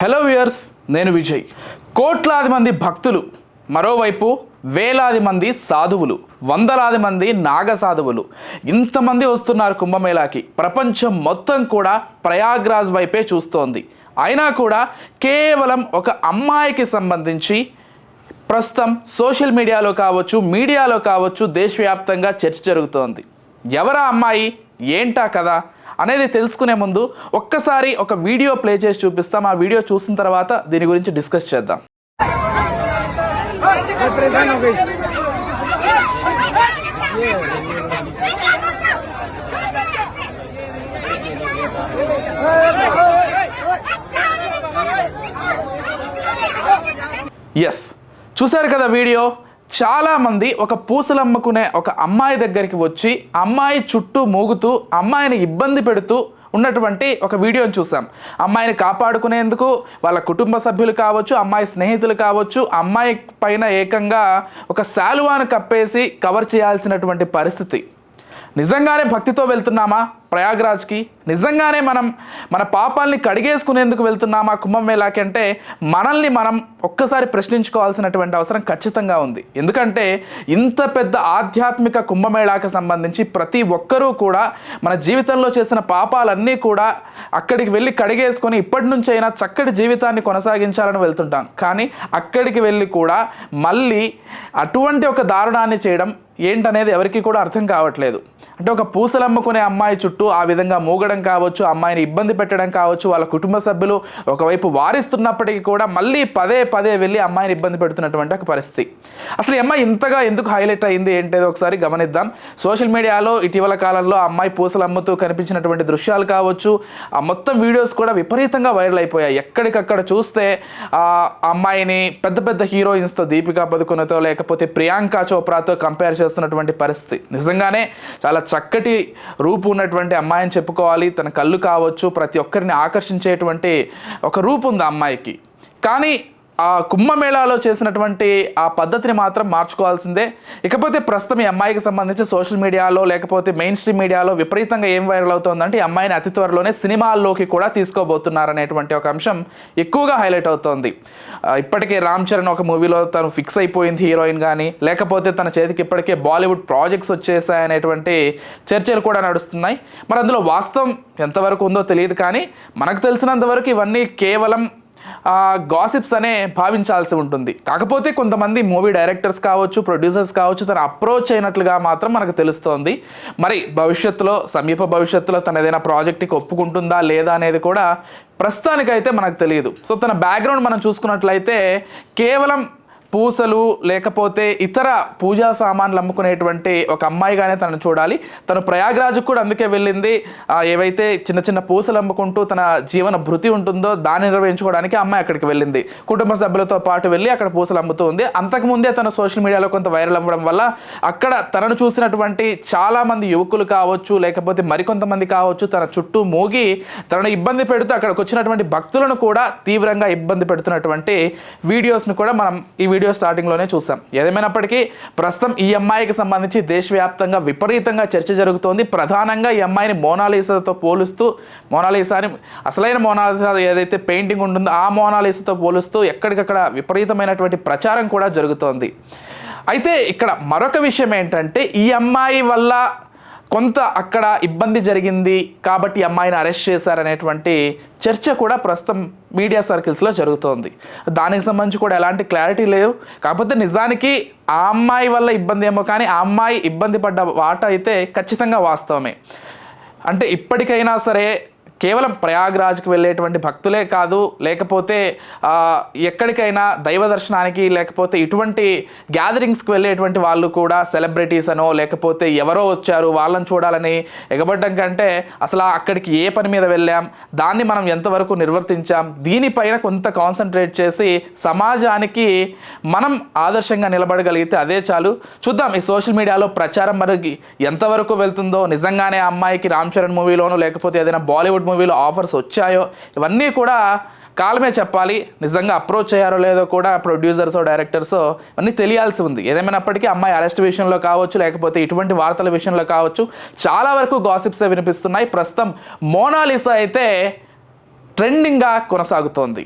Hello viewers, నేను విజయ్. కోట్లాది మంది భక్తులు, మరోవైపు వేలాది మంది సాధువులు, వందలాది మంది నాగ సాధువులు, ఇంతమంది వస్తున్నారు కుంభమేళాకి. ప్రపంచం మొత్తం కూడా ప్రయాగ్రాజ్ వైపే చూస్తోంది. అయినా కూడా కేవలం ఒక అమ్మాయికి సంబంధించి ప్రస్తుతం సోషల్ మీడియాలో కావచ్చు దేశవ్యాప్తంగా చర్చ జరుగుతోంది. ఎవరా అమ్మాయి, ఏంటా కదా అనేది తెలుసుకునే ముందు ఒక్కసారి ఒక వీడియో ప్లే చేసి చూపిస్తాం. ఆ వీడియో చూసిన తర్వాత దీని గురించి డిస్కస్ చేద్దాం. ఎస్, చూశారు కదా వీడియో. చాలామంది ఒక పూసలు అమ్ముకునే ఒక అమ్మాయి దగ్గరికి వచ్చి అమ్మాయి చుట్టూ మూగుతూ అమ్మాయిని ఇబ్బంది పెడుతూ ఉన్నటువంటి ఒక వీడియోని చూసాం. అమ్మాయిని కాపాడుకునేందుకు వాళ్ళ కుటుంబ సభ్యులు కావచ్చు, అమ్మాయి స్నేహితులు కావచ్చు, అమ్మాయి పైన ఏకంగా ఒక శాలువాను కప్పేసి కవర్ చేయాల్సినటువంటి పరిస్థితి. నిజంగానే భక్తితో వెళ్తున్నామా ప్రయాగ్రాజ్కి? నిజంగానే మనం మన పాపాలని కడిగేసుకునేందుకు వెళ్తున్నామా కుంభమేళాకి అంటే మనల్ని మనం ఒక్కసారి ప్రశ్నించుకోవాల్సినటువంటి అవసరం ఖచ్చితంగా ఉంది. ఎందుకంటే ఇంత పెద్ద ఆధ్యాత్మిక కుంభమేళాకి సంబంధించి ప్రతి ఒక్కరూ కూడా మన జీవితంలో చేసిన పాపాలన్నీ కూడా అక్కడికి వెళ్ళి కడిగేసుకొని ఇప్పటి నుంచైనా చక్కటి జీవితాన్ని కొనసాగించాలని వెళ్తుంటాం. కానీ అక్కడికి వెళ్ళి కూడా మళ్ళీ అటువంటి ఒక దారుణాన్ని చేయడం ఏంటనేది ఎవరికి కూడా అర్థం కావట్లేదు. అంటే ఒక పూసలు అమ్ముకునే అమ్మాయి చుట్టూ ఆ విధంగా మూగడం కావచ్చు, అమ్మాయిని ఇబ్బంది పెట్టడం కావచ్చు, వాళ్ళ కుటుంబ సభ్యులు ఒకవైపు వారిస్తున్నప్పటికీ కూడా మళ్ళీ పదే పదే వెళ్ళి అమ్మాయిని ఇబ్బంది పెడుతున్నటువంటి ఒక పరిస్థితి. అసలు ఈ అమ్మాయి ఇంతగా ఎందుకు హైలైట్ అయింది ఏంటేదో ఒకసారి గమనిద్దాం. సోషల్ మీడియాలో ఇటీవల కాలంలో అమ్మాయి పూసలు అమ్ముతూ కనిపించినటువంటి దృశ్యాలు కావచ్చు, ఆ మొత్తం వీడియోస్ కూడా విపరీతంగా వైరల్ అయిపోయాయి. ఎక్కడికక్కడ చూస్తే ఆ అమ్మాయిని పెద్ద పెద్ద హీరోయిన్స్తో, దీపికా పదుకొనతో లేకపోతే ప్రియాంక చోప్రాతో కంపేర్ చేస్తున్నటువంటి పరిస్థితి. నిజంగానే చాలా చక్కటి రూపు ఉన్నటువంటి అమ్మాయిని చెప్పుకోవాలి. తన కళ్ళు కావచ్చు ప్రతి ఒక్కరిని ఆకర్షించేటువంటి ఒక రూపు ఉంది ఆ అమ్మాయికి. కానీ ఆ కుంభమేళాలో చేసినటువంటి ఆ పద్ధతిని మాత్రం మార్చుకోవాల్సిందే. ఇకపోతే ప్రస్తుతం ఈ అమ్మాయికి సంబంధించి సోషల్ మీడియాలో లేకపోతే మెయిన్ స్ట్రీమ్ మీడియాలో విపరీతంగా ఏం వైరల్ అవుతుందంటే ఈ అమ్మాయిని అతి త్వరలోనే సినిమాల్లోకి కూడా తీసుకోబోతున్నారనేటువంటి ఒక అంశం ఎక్కువగా హైలైట్ అవుతోంది. ఇప్పటికే రామ్ చరణ్ ఒక మూవీలో తను ఫిక్స్ అయిపోయింది హీరోయిన్ కానీ, లేకపోతే తన చేతికి ఇప్పటికే బాలీవుడ్ ప్రాజెక్ట్స్ వచ్చేసాయనేటువంటి చర్చలు కూడా నడుస్తున్నాయి. మరి అందులో వాస్తవం ఎంతవరకు ఉందో తెలియదు. కానీ మనకు తెలిసినంతవరకు ఇవన్నీ కేవలం గాసిప్స్ అనే భావించాల్సి ఉంటుంది. కాకపోతే కొంతమంది మూవీ డైరెక్టర్స్ కావచ్చు, ప్రొడ్యూసర్స్ కావచ్చు తను అప్రోచ్ అయినట్లుగా మాత్రం మనకు తెలుస్తోంది. మరి భవిష్యత్తులో, సమీప భవిష్యత్తులో తన ఏదైనా ప్రాజెక్ట్కి ఒప్పుకుంటుందా లేదా అనేది కూడా ప్రస్తుతానికైతే మనకు తెలియదు. సో తన బ్యాక్గ్రౌండ్ మనం చూసుకున్నట్లయితే కేవలం పూసలు లేకపోతే ఇతర పూజా సామాన్లు అమ్ముకునేటువంటి ఒక అమ్మాయిగానే తనను చూడాలి. తను ప్రయాగ్రాజ్కు కూడా అందుకే వెళ్ళింది. ఏవైతే చిన్న చిన్న పూసలు అమ్ముకుంటూ తన జీవన భృతి ఉంటుందో దాన్ని నిర్వహించుకోవడానికి అమ్మాయి అక్కడికి వెళ్ళింది. కుటుంబ సభ్యులతో పాటు వెళ్ళి అక్కడ పూసలు అమ్ముతూ ఉంది. అంతకుముందే తన సోషల్ మీడియాలో కొంత వైరల్ అవ్వడం వల్ల అక్కడ తనను చూసినటువంటి చాలామంది యువకులు కావచ్చు లేకపోతే మరికొంతమంది కావచ్చు తన చుట్టూ మూగి తనను ఇబ్బంది పెడుతూ అక్కడికి వచ్చినటువంటి భక్తులను కూడా తీవ్రంగా ఇబ్బంది పెడుతున్నటువంటి వీడియోస్ను కూడా మనం ఈ వీడియో స్టార్టింగ్లోనే చూసాం. ఏదేమైనప్పటికీ ప్రస్తుతం ఈ అమ్మాయికి సంబంధించి దేశవ్యాప్తంగా విపరీతంగా చర్చ జరుగుతోంది. ప్రధానంగా ఈ అమ్మాయిని మోనాలిసాతో పోలుస్తూ, మోనాలిసాని అసలైన మోనాలిసా ఏదైతే పెయింటింగ్ ఉంటుందో ఆ మోనాలిసాతో పోలుస్తూ ఎక్కడికక్కడ విపరీతమైనటువంటి ప్రచారం కూడా జరుగుతోంది. అయితే ఇక్కడ మరొక విషయం ఏంటంటే ఈ అమ్మాయి వల్ల కొంత అక్కడ ఇబ్బంది జరిగింది కాబట్టి అమ్మాయిని అరెస్ట్ చేశారనేటువంటి చర్చ కూడా ప్రస్తుతం మీడియా సర్కిల్స్లో జరుగుతోంది. దానికి సంబంధించి కూడా ఎలాంటి క్లారిటీ లేవు. కాకపోతే నిజానికి ఆ అమ్మాయి వల్ల ఇబ్బంది ఏమో కానీ ఆ అమ్మాయి ఇబ్బంది పడ్డ వాట అయితే ఖచ్చితంగా వాస్తవమే. అంటే ఇప్పటికైనా సరే కేవలం ప్రయాగ్రాజ్కి వెళ్ళేటువంటి భక్తులే కాదు, లేకపోతే ఎక్కడికైనా దైవ దర్శనానికి లేకపోతే ఇటువంటి గ్యాదరింగ్స్కి వెళ్ళేటువంటి వాళ్ళు కూడా సెలబ్రిటీస్ అనో లేకపోతే ఎవరో వచ్చారు వాళ్ళని చూడాలని ఎగబడ్డం కంటే అసలు అక్కడికి ఏ పని మీద వెళ్ళాం, దాన్ని మనం ఎంతవరకు నిర్వర్తించాం, దీనిపైన కొంత కాన్సన్ట్రేట్ చేసి సమాజానికి మనం ఆదర్శంగా నిలబడగలిగితే అదే చాలు. చూద్దాం ఈ సోషల్ మీడియాలో ప్రచారం మరి ఎంతవరకు వెళ్తుందో. నిజంగానే ఆ అమ్మాయికి రామ్ చరణ్ మూవీలోనో లేకపోతే ఏదైనా బాలీవుడ్ మూవీలో ఆఫర్స్ వచ్చాయో ఇవన్నీ కూడా కాలమే చెప్పాలి. నిజంగా అప్రోచ్ అయ్యారో లేదో కూడా ప్రొడ్యూసర్సో డైరెక్టర్సో అన్నీ తెలియాల్సి ఉంది. ఏదేమైనప్పటికీ అమ్మాయి అరెస్ట్ విషయంలో కావచ్చు లేకపోతే ఇటువంటి వార్తల విషయంలో కావచ్చు చాలా వరకు గాసిప్సే వినిపిస్తున్నాయి. ప్రస్తుతం మోనాలిసా అయితే ట్రెండింగ్గా కొనసాగుతోంది.